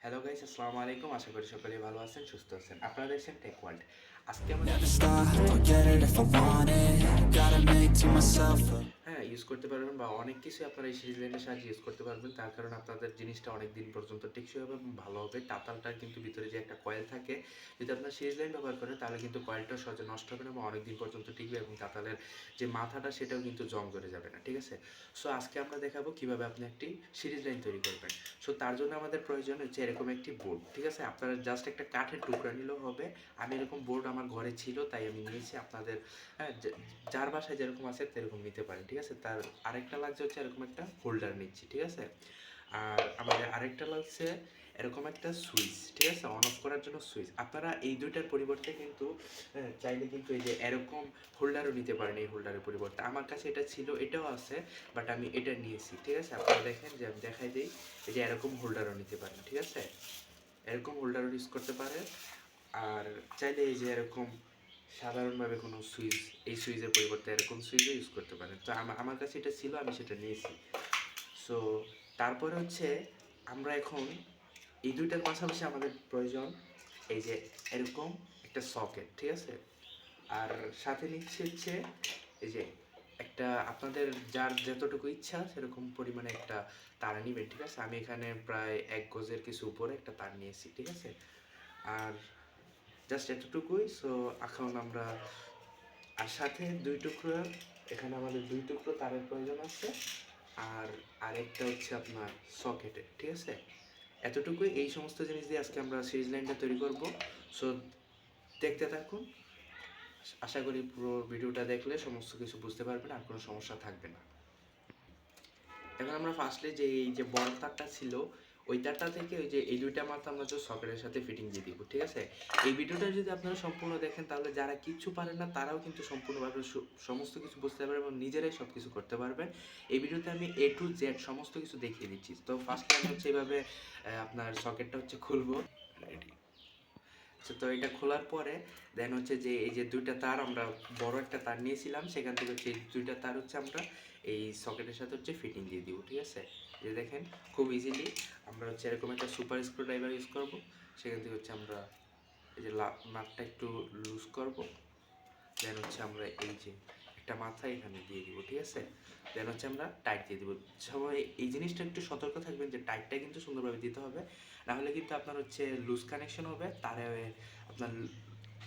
Hello guys, আসসালামু আলাইকুম। আশা করি সকলেই ভালো আছেন, সুস্থ আছেন। আপনারা দেখছেন টেক ওয়ার্ল্ড। আজকে আমরা Never stop, I'll get it if I want it. Gotta make to myself a use করতে পারবেন বা অনেক কিছু আপনারা এই সিরিজ লাইনের সাহায্যে ইউজ করতে পারবেন। তার কারণ আপনাদের জিনিসটা অনেক দিন পর্যন্ত টেকসই হবে এবং ভালো হবে। তাতালটার কিন্তু ভিতরে যে একটা কয়েল থাকে, যদি আপনার সিরিজ লাইন ব্যবহার করেন তাহলে কিন্তু কয়েলটা সহজে নষ্ট হবে না এবং অনেক দিন পর্যন্ত টিকবে এবং তাতালের যে মাথাটা সেটাও কিন্তু জং ধরে যাবে না, ঠিক আছে? সো আজকে আমরা দেখাবো কিভাবে আপনি একটি সিরিজ লাইন তৈরি করবেন। সো তার জন্য আমাদের প্রয়োজন হচ্ছে এরকম একটি বোর্ড, ঠিক আছে? আপনারা জাস্ট একটা কাঠের টুকরা নিলেও হবে। আমি এরকম বোর্ড আমার ঘরে ছিল তাই আমি নিয়েছি। আপনাদের হ্যাঁ, যার বাসায় যেরকম আছে সেরকম নিতে পারেন, ঠিক আছে? তার আরেকটা লাগছে হচ্ছে এরকম একটা হোল্ডার নিচ্ছি, ঠিক আছে? আর আমাদের আরেকটা লাগছে এরকম একটা সুইচ, ঠিক আছে? অন অফ করার জন্য সুইচ। আপনারা এই দুইটার পরিবর্তে কিন্তু চাইলে কিন্তু এই যে এরকম হোল্ডারও নিতে পারেন। এই হোল্ডারের পরিবর্তে আমার কাছে এটা ছিল, এটাও আছে, বাট আমি এটা নিয়েছি, ঠিক আছে? আপনারা দেখেন যে আমি দেখাই দিই, এই যে এরকম হোল্ডারও নিতে পারেন, ঠিক আছে? এরকম হোল্ডারও ইউজ করতে পারে। আর চাইলে এই যে এরকম সাধারণভাবে কোনো সুইচ, এই সুইচের পরিবর্তে এরকম সুইচও ইউজ করতে পারেন। তো আমার কাছে এটা ছিল, আমি সেটা নিয়েছি। সো তারপরে হচ্ছে আমরা এখন এই দুইটার পাশাপাশি আমাদের প্রয়োজন এই যে এরকম একটা সকেট, ঠিক আছে? আর সাথে নিচ্ছে হচ্ছে এই যে একটা আপনাদের যার যতটুকু ইচ্ছা সেরকম পরিমাণে একটা তার নিবেন, ঠিক আছে? আমি এখানে প্রায় 1 গজের কিছু উপরে একটা তার নিয়েছি, ঠিক আছে? আর জাস্ট এতটুকুই। সো এখন আমরা আর সাথে 2 টুকরো, এখানে আমাদের 2 টুকরো তারের প্রয়োজন আছে। আর আরেকটা হচ্ছে আপনার সকেটের, ঠিক আছে? এতটুকুই। এই সমস্ত জিনিস দিয়ে আজকে আমরা সিরিজ লাইনটা তৈরি করব। সো দেখতে থাকুন। আশা করি পুরো ভিডিওটা দেখলে সমস্ত কিছু বুঝতে পারবেন, আর কোনো সমস্যা থাকবে না। এখন আমরা ফার্স্টে যে এই যে বড় তারটা ছিল, ওই তারটা থেকে ওই যে এই দুইটা মাথা আমরা যে সকেটের সাথে ফিটিং দিয়ে দিব, ঠিক আছে? এই ভিডিওটা যদি আপনারা সম্পূর্ণ দেখেন তাহলে যারা কিচ্ছু পারেন না তারাও কিন্তু সম্পূর্ণভাবে সমস্ত কিছু বুঝতে পারবেন এবং নিজেরাই সব কিছু করতে পারবেন। এই ভিডিওতে আমি এ টু জেড সমস্ত কিছু দেখিয়ে দিচ্ছি। তো ফার্স্টে আমি হচ্ছে এইভাবে আপনার সকেটটা হচ্ছে খুলবো। রেডি। তো এটা খোলার পরে দেন হচ্ছে যে এই যে দুইটা তার আমরা বড় একটা তার নিয়েছিলাম, সেখান থেকে হচ্ছে এই দুইটা তার হচ্ছে আমরা এই সকেটের সাথে হচ্ছে ফিটিং দিয়ে দিব, ঠিক আছে? যে দেখেন খুব ইজিলি আমরা হচ্ছে এরকম একটা সুপার স্ক্রু ড্রাইভার ইউজ করব। সেখান থেকে হচ্ছে আমরা এই যে নাটটা একটু লুজ করব। দেন হচ্ছে আমরা এই যে একটা মাথা এখানে দিয়ে দিব, ঠিক আছে? দেন হচ্ছে আমরা টাইট দিয়ে দিব। সবাই এই জিনিসটা একটু সতর্ক থাকবেন যে টাইটটা কিন্তু সুন্দরভাবে দিতে হবে, না হলে কিন্তু আপনার হচ্ছে লুজ কানেকশন হবে। তারে আপনার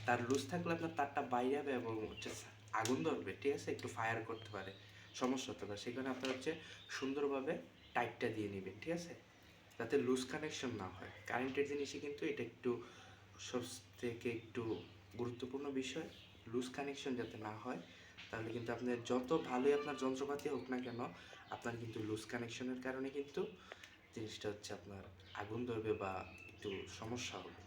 তার লুজ থাকলে আপনার তারটা বাইরে হবে এবং হচ্ছে আগুন ধরবে, ঠিক আছে? একটু ফায়ার করতে পারে, সমস্যা হতে পারে। সেখানে আপনার হচ্ছে সুন্দরভাবে টাইটটা দিয়ে নেবেন, ঠিক আছে? যাতে লুজ কানেকশন না হয়। কারেন্টের জিনিসই কিন্তু এটা একটু সব থেকে একটু গুরুত্বপূর্ণ বিষয়। লুজ কানেকশন যাতে না হয়, তাহলে কিন্তু আপনার যত ভালোই আপনার যন্ত্রপাতি হোক না কেন, আপনার কিন্তু লুজ কানেকশনের কারণে কিন্তু জিনিসটা হচ্ছে আপনার আগুন ধরবে বা একটু সমস্যা হবে।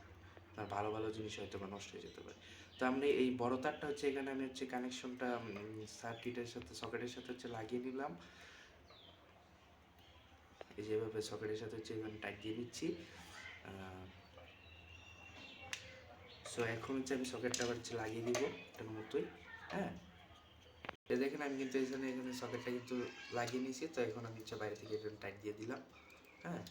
আপনার ভালো ভালো জিনিস হয়তো বা নষ্ট হয়ে যেতে পারে। তো আমি এই বড় তারটা হচ্ছে এখানে আমি হচ্ছে কানেকশনটা সার্কিটের সাথে সকেটের সাথে হচ্ছে লাগিয়ে নিলাম। এই যেভাবে সকেটের সাথে হচ্ছে এখানে টাইট দিয়ে নিচ্ছি। সো এখন হচ্ছে আমি সকেটটা আবার হচ্ছে লাগিয়ে দিব এটার মতোই। হ্যাঁ, এই দেখেন আমি কিন্তু এখানে সকেটটা কিন্তু লাগিয়ে নিয়েছি। তো এখন আমি হচ্ছে বাইরে থেকে এখানে টাইট দিয়ে দিলাম। হ্যাঁ,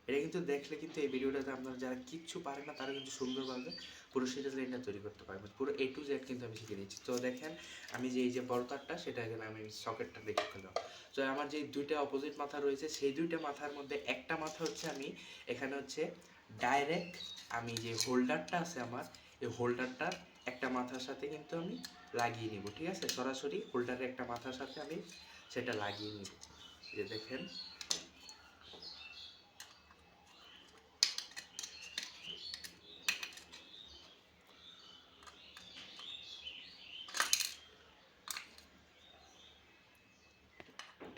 এটা কিন্তু দেখলে কিন্তু এই ভিডিওটাতে আপনারা যারা কিচ্ছু পারেন না তারা কিন্তু সুন্দরভাবে পুরো সিরিজ লাইনটা তৈরি করতে পারবেন। পুরো এ টু জেড কিন্তু আমি শিখে দিচ্ছি। তো দেখেন আমি যে এই যে বড় তারটা সেটা এখানে আমি সকেটটা রেখে দিলাম। তো আমার যে দুইটা অপোজিট মাথা রয়েছে সেই দুইটা মাথার মধ্যে একটা মাথা হচ্ছে আমি এখানে হচ্ছে ডাইরেক্ট আমি যে হোল্ডারটা আছে আমার, এই হোল্ডারটার একটা মাথার সাথে কিন্তু আমি লাগিয়ে নিব, ঠিক আছে? সরাসরি হোল্ডারের একটা মাথার সাথে আমি সেটা লাগিয়ে নিব। যে দেখেন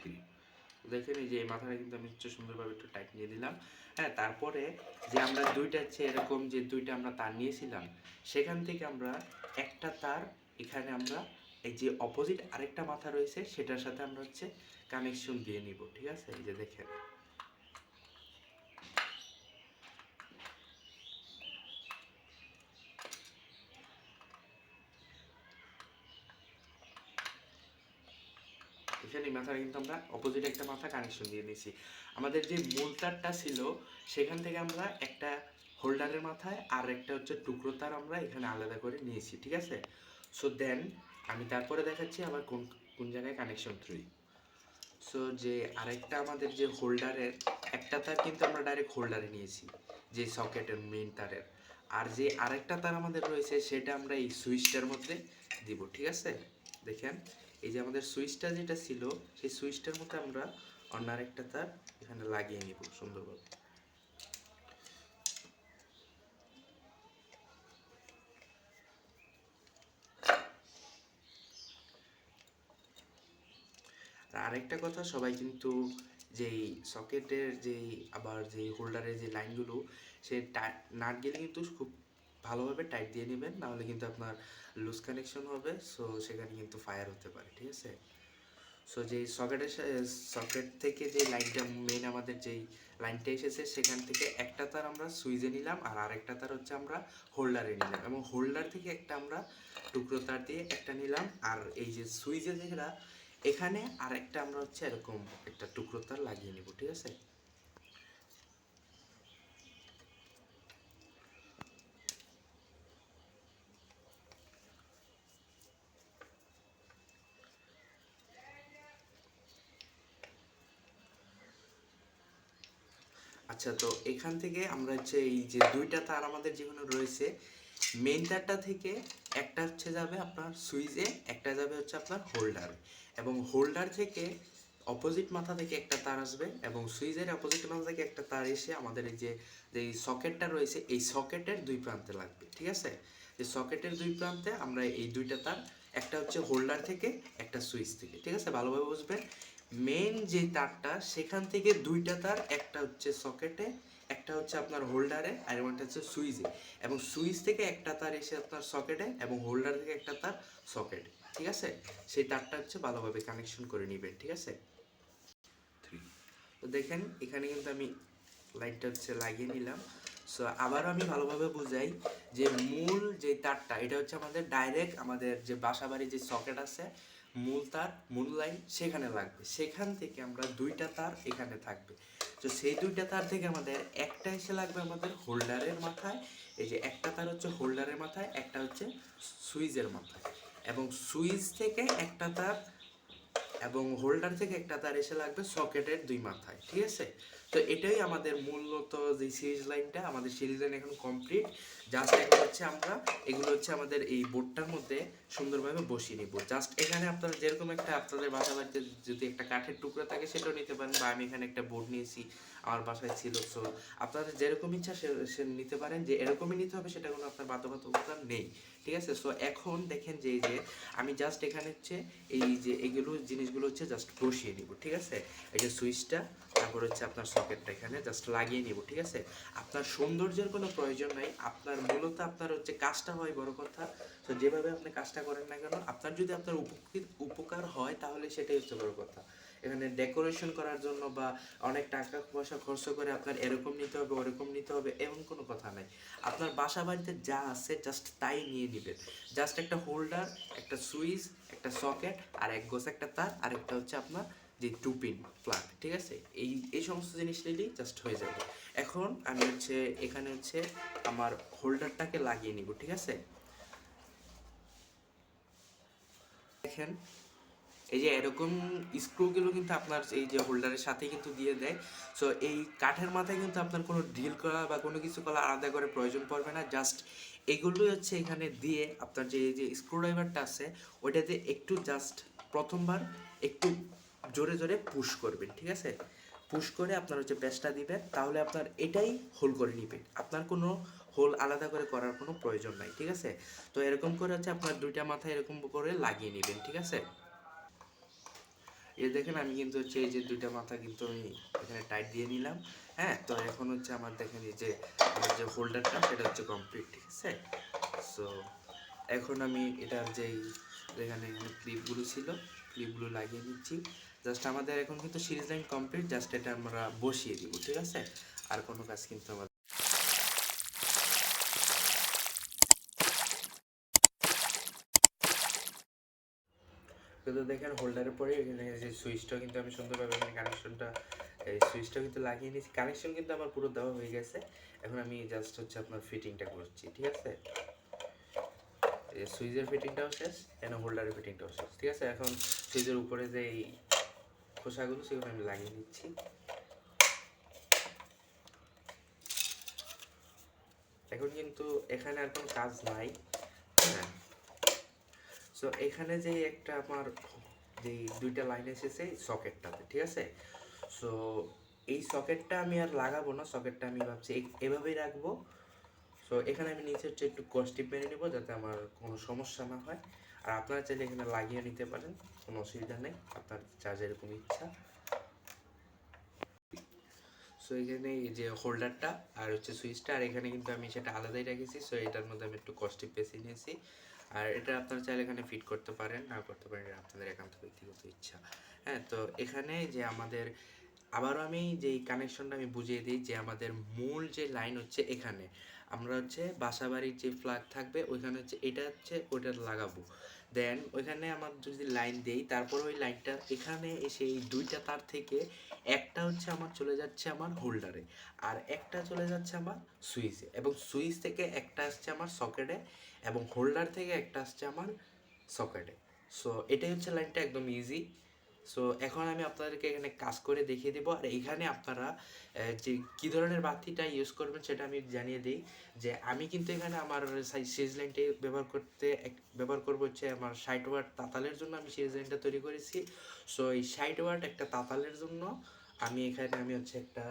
ঠিক, দেখেন এই যে এই মাথাটা কিন্তু আমি হচ্ছে সুন্দরভাবে একটু টাইট নিয়ে দিলাম। হ্যাঁ, তারপরে যে আমরা দুইটা হচ্ছে এরকম যে দুইটা আমরা তার নিয়েছিলাম, সেখান থেকে আমরা একটা তার এখানে আমরা এই যে অপোজিট আরেকটা মাথা রয়েছে সেটার সাথে আমরা হচ্ছে কানেকশন দিয়ে নিব, ঠিক আছে? এই যে দেখেন দেখেন এই মাথাটা কিন্তু আমরা অপোজিট একটা মাথা কানেকশন দিয়ে নিয়েছি। আমাদের যে মূল তারটা ছিল সেখান থেকে আমরা একটা হোল্ডারের মাথায় আর একটা হচ্ছে টুকরো তার আমরা এখানে আলাদা করে নিয়েছি, ঠিক আছে। সো দেন আমি তারপরে দেখাচ্ছি আবার কোন কোন জায়গায় কানেকশন থ্রি। সো যে আরেকটা আমাদের যে হোল্ডারের একটা তার কিন্তু আমরা ডাইরেক্ট হোল্ডারে নিয়েছি, যে সকেটের মেইন তারের। আর যে আরেকটা তার আমাদের রয়েছে সেটা আমরা এই সুইচটার মধ্যে দিব, ঠিক আছে। দেখেন এই যে আমাদের সুইচটা যেটা ছিল সেই সুইচটার মধ্যে আমরা অন্য আরেকটা তার এখানে লাগিয়ে নিব সুন্দরভাবে। আর আরেকটা কথা, সবাই কিন্তু যেই সকেটের যেই আবার যেই হোল্ডারের যে লাইনগুলো সে নাট গেলে কিন্তু খুব ভালোভাবে টাইট দিয়ে নেবেন, নাহলে কিন্তু আপনার লুজ কানেকশন হবে, সো সেখানে কিন্তু ফায়ার হতে পারে, ঠিক আছে। সো যেই সকেট থেকে যে লাইনটা মেন আমাদের যেই লাইনটা এসেছে সেখান থেকে একটা তার আমরা সুইচে নিলাম আর আরেকটা তার হচ্ছে আমরা হোল্ডারে নিলাম, এবং হোল্ডার থেকে একটা আমরা টুকরো তার দিয়ে একটা নিলাম, আর এই যে সুইচে যেটা এখানে আরেকটা আমরা হচ্ছে এরকম একটা টুকরো তার লাগিয়ে নিব, ঠিক আছে। আচ্ছা, তো এখান থেকে আমরা হচ্ছে এই যে দুইটা তার আমাদের যেখানে রয়েছে মেইন তারটা থেকে একটা হচ্ছে যাবে আপনার সুইচে, একটা যাবে হচ্ছে আপনার হোল্ডার, এবং হোল্ডার থেকে অপোজিট মাথা থেকে একটা তার আসবে, এবং সুইচের অপোজিট মাথা থেকে একটা তার এসে আমাদের এই যে যে সকেটটা রয়েছে এই সকেটের দুই প্রান্তে লাগবে, ঠিক আছে। যে সকেটের দুই প্রান্তে আমরা এই দুইটা তার, একটা হচ্ছে হোল্ডার থেকে একটা সুইচ থেকে, ঠিক আছে, ভালোভাবে বুঝবেন। মেন যে তারটা সেখান থেকে দুইটা তার, একটা হচ্ছে সকেটে, একটা হচ্ছে আপনার হোল্ডারে, আর একটা হচ্ছে সুইচে, এবং সুইচ থেকে একটা তার এসে আপনার সকেটে, এবং হোল্ডার থেকে একটা তার সকেটে, ঠিক আছে। সেই তারটা হচ্ছে ভালোভাবে কানেকশন করে নেবেন, ঠিক আছে। তো দেখেন এখানে কিন্তু আমি লাইটটা হচ্ছে লাগিয়ে নিলাম। সো আবারও আমি ভালোভাবে বুঝাই যে মূল যে তারটা এটা হচ্ছে আমাদের ডাইরেক্ট আমাদের যে বাসাবাড়ির যে সকেট আছে মূল তার, মূল লাইন সেখানে লাগবে, সেখান থেকে আমরা দুইটা তার এখানে থাকবে। তো সেই দুইটা তার থেকে আমাদের একটা এসে লাগবে আমাদের হোল্ডারের মাথায়, এই যে একটা তার হচ্ছে হোল্ডারের মাথায়, একটা হচ্ছে সুইচের মাথায়, এবং সুইচ থেকে একটা তার এবং হোল্ডার থেকে একটা তার এসে লাগবে সকেটের দুই মাথায়, ঠিক আছে। তো এটাই আমাদের মূলত যে সিরিজ লাইনটা, আমাদের সিরিজ লাইন এখন কমপ্লিট। জাস্ট এখন হচ্ছে আমরা এগুলো হচ্ছে আমাদের এই বোর্ডটার মধ্যে সুন্দরভাবে বসিয়ে নিব। জাস্ট এখানে আপনারা যেরকম একটা আপনাদের বাসা বাড়িতে যদি একটা কাঠের টুকরো থাকে সেটাও নিতে পারেন, বা আমি এখানে একটা বোর্ড নিয়েছি আমার বাসায় ছিল, সো আপনাদের যেরকম ইচ্ছা সে নিতে পারেন, যে এরকমই নিতে হবে সেটা কোনো আপনার বাধ্যবাধকতা নেই, ঠিক আছে। সো এখন দেখেন যে এই যে আমি জাস্ট এখানে হচ্ছে এই যে এগুলো জিনিসগুলো হচ্ছে জাস্ট বসিয়ে নিব, ঠিক আছে। এই যে সুইচটা, তারপর হচ্ছে আপনার সকেটটা এখানে জাস্ট লাগিয়ে নিব, ঠিক আছে। আপনার সৌন্দর্যের কোনো প্রয়োজন নাই, আপনার মূলত আপনার হচ্ছে কাজটা হয় বড় কথা। তো যেভাবে আপনি কাজটা করেন না কেন, আপনার যদি আপনার উপকার হয় তাহলে সেটাই হচ্ছে বড় কথা। এখানে ডেকোরেশন করার জন্য বা অনেক টাকা পয়সা খরচ করে আপনার এরকম নিতে হবে ওরকম নিতে হবে এমন কোনো কথা নাই। আপনার বাসা বাড়িতে যা আছে জাস্ট তাই নিয়ে নেবেন। জাস্ট একটা হোল্ডার, একটা সুইচ, একটা সকেট, আর এক গোছ একটা তার, আর একটা হচ্ছে আপনার যে টু পিন প্লাগ, ঠিক আছে। এই এই সমস্ত জিনিস নিলেই জাস্ট হয়ে যাবে। এখন আমি হচ্ছে এখানে হচ্ছে আমার হোল্ডারটাকে লাগিয়ে নিব, ঠিক আছে। দেখেন এই যে এরকম স্ক্রুগুলো কিন্তু আপনার এই যে হোল্ডারের সাথে কিন্তু দিয়ে দেয়। সো এই কাঠের মাথায় কিন্তু আপনার কোনো ড্রিল করা বা কোনো কিছু করা আলাদা করে প্রয়োজন পড়বে না। জাস্ট এগুলোই হচ্ছে এখানে দিয়ে আপনার যে এই যে স্ক্রুড্রাইভারটা আছে ওইটাতে একটু জাস্ট প্রথমবার একটু জোরে জোরে পুশ করবেন, ঠিক আছে। পুশ করে আপনার হচ্ছে প্যাচটা দিবেন, তাহলে আপনার এটাই হোল করে নেবেন, আপনার কোনো হোল আলাদা করে করার কোনো প্রয়োজন নাই, ঠিক আছে। তো এরকম করে হচ্ছে আপনার দুইটা মাথায় এরকম করে লাগিয়ে নেবেন, ঠিক আছে। এই দেখেন আমি কিন্তু হচ্ছে এই যে দুইটা মাথা কিন্তু আমি এখানে টাইট দিয়ে নিলাম। হ্যাঁ, তো এখন হচ্ছে আমার দেখেন এই যে আমার যে হোল্ডারটা সেটা হচ্ছে কমপ্লিট, ঠিক আছে। সো এখন আমি এটার যেই এখানে ক্লিপগুলো ছিল ক্লিপগুলো লাগিয়ে নিচ্ছি। জাস্ট আমাদের এখন কিন্তু সিরিজ লাইন কমপ্লিট, জাস্ট এটা আমরা বসিয়ে দিব, ঠিক আছে। আর কোনো কাজ কিন্তু আমাদের কিন্তু দেখেন হোল্ডারের পরে এখানে যে সুইচটা কিন্তু আমি সুন্দরভাবে এখানে কানেকশনটা, এই সুইচটা কিন্তু লাগিয়ে নিয়েছি। কানেকশন কিন্তু আমার পুরো দেওয়া হয়ে গেছে। এখন আমি জাস্ট হচ্ছে আপনার ফিটিংটা করছি, ঠিক আছে? এই সুইচের ফিটিংটাও শেষ, এখানে হোল্ডারের ফিটিংটাও শেষ, ঠিক আছে? এখন সুইচের উপরে যে এই খোসাগুলো সেগুলো আমি লাগিয়ে নিচ্ছি। এখন কিন্তু এখানে আর কোনো কাজ নাই, হ্যাঁ। সো এখানে যে একটা আমার যে দুইটা লাইন এসেছে সকেটটাতে, ঠিক আছে? সো এই সকেটটা আমি আর লাগাবো না, সকেটটা আমি ভাবছি এভাবেই রাখবো। সো এখানে আমি নিচে হচ্ছে একটু কস্টিপ মেরে নেবো যাতে আমার কোনো সমস্যা না হয়। আর আপনারা চাইলে এখানে লাগিয়ে নিতে পারেন, কোনো অসুবিধা নেই, আপনার যা যেরকম ইচ্ছা। সো এখানে এই যে হোল্ডারটা আর হচ্ছে সুইচটা, আর এখানে কিন্তু আমি সেটা আলাদাই রেখেছি। সো এটার মধ্যে আমি একটু কস্টিপ পেঁচে নিয়েছি। আর এটা আপনারা চাইলে এখানে ফিট করতে পারেন, না করতে পারেন, এটা আপনাদের একান্ত ব্যক্তিগত ইচ্ছা। হ্যাঁ, তো এখানে যে আমাদের আবারও আমি যেই কানেকশনটা আমি বুঝিয়ে দিই যে আমাদের মূল যে লাইন হচ্ছে এখানে আমরা হচ্ছে বাসাবাড়ির যে ফ্ল্যাগ থাকবে ওইখানে হচ্ছে এটা হচ্ছে ওইটা লাগাবো। দেন ওইখানে আমার যদি লাইন দেই তারপর ওই লাইনটা এখানে এসে এই দুইটা তার থেকে একটা হচ্ছে আমার চলে যাচ্ছে আমার হোল্ডারে, আর একটা চলে যাচ্ছে আমার সুইচে, এবং সুইচ থেকে একটা আসছে আমার সকেটে, এবং হোল্ডার থেকে একটা আসছে আমার সকেটে। সো এটাই হচ্ছে লাইনটা, একদম ইজি। সো এখন আমি আপনাদেরকে এখানে কাজ করে দেখিয়ে দেবো। আর এখানে আপনারা যে কী ধরনের বাতিটা ইউজ করবেন সেটা আমি জানিয়ে দিই। যে আমি কিন্তু এখানে আমার সিরিজ লাইনটি ব্যবহার করবো হচ্ছে আমার 60 ওয়াট তাতালের জন্য আমি সিরিজ লাইনটা তৈরি করেছি। সো এই 60 ওয়াট একটা তাতালের জন্য আমি হচ্ছে একটা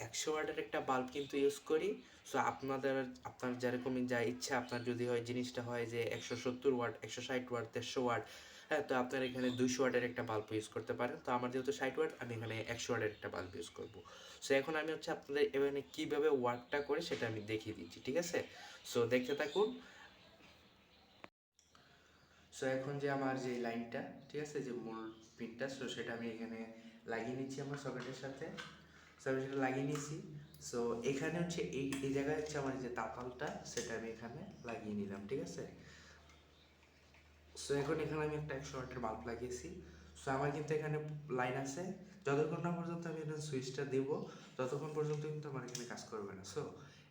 100 ওয়াটের একটা বাল্ব কিন্তু ইউজ করি। সো আপনার যেরকমই যা ইচ্ছা, আপনার যদি হয় জিনিসটা হয় যে 170 ওয়াট, 160 ওয়াট, 150 ওয়াট, হ্যাঁ, তো আপনার এখানে 200 ওয়াটের একটা বাল্ব ইউজ করতে পারেন। তো আমার যেহেতু 60 ওয়াট, আমি এখানে 100 ওয়াটের একটা বাল্ব ইউজ করবো। সো এখন আমি হচ্ছে আপনাদের এখানে কীভাবে ওয়ার্কটা করে সেটা আমি দেখিয়ে দিচ্ছি, ঠিক আছে? সো দেখতে থাকুন। সো এখন যে আমার যে লাইনটা, ঠিক আছে, যে মূল পিনটা, সো সেটা আমি এখানে লাগিয়ে নিচ্ছি আমার সকেটের সাথে। সো আমি সেটা লাগিয়ে নিয়েছি। সো এখানে হচ্ছে এই জায়গায় হচ্ছে আমার যে তাপালটা সেটা আমি এখানে লাগিয়ে নিলাম, ঠিক আছে? সো এখন এখানে আমি একটা 100 ওয়াটের বাল্ব লাগিয়েছি। সো আমার কিন্তু এখানে লাইন আছে, যতক্ষণ না পর্যন্ত আমি এটা সুইচটা দেব ততক্ষণ পর্যন্ত কিন্তু আমার এখানে কাজ করবে না। সো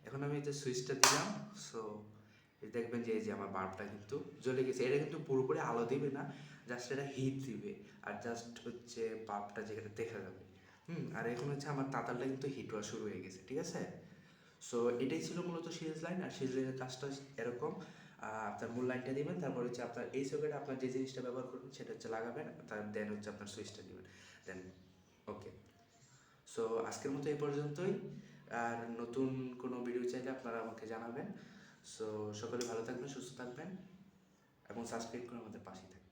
এখন আমি যে সুইচটা দিলাম, সো দেখবেন যে এই যে আমার বাল্বটা কিন্তু জ্বলে গেছে। এটা কিন্তু পুরোপুরি আলো দিবে না, জাস্ট এটা হিট দিবে, আর জাস্ট হচ্ছে বাল্বটা যেখানে দেখা যাবে। আর এখন হচ্ছে আমার তাতালটা কিন্তু হিট হওয়া শুরু হয়ে গেছে, ঠিক আছে? সো এটাই ছিল মূলত সিরিজ লাইন। আর সিরিজ লাইনের কাজটা এরকম, আপনার মূল লাইনটা দিবেন, তারপর হচ্ছে আপনার এই সকেটে আপনার যে জিনিসটা ব্যবহার করবেন সেটা হচ্ছে লাগাবেন, তার দেন হচ্ছে আপনার সুইচটা দিবেন, দেন ওকে। সো আজকের মতো এই পর্যন্তই। আর নতুন কোনো ভিডিও চাইলে আপনারা আমাকে জানাবেন। সো সকলে ভালো থাকবেন, সুস্থ থাকবেন, এবং সাবস্ক্রাইব করে আমাদের পাশেই থাকবেন।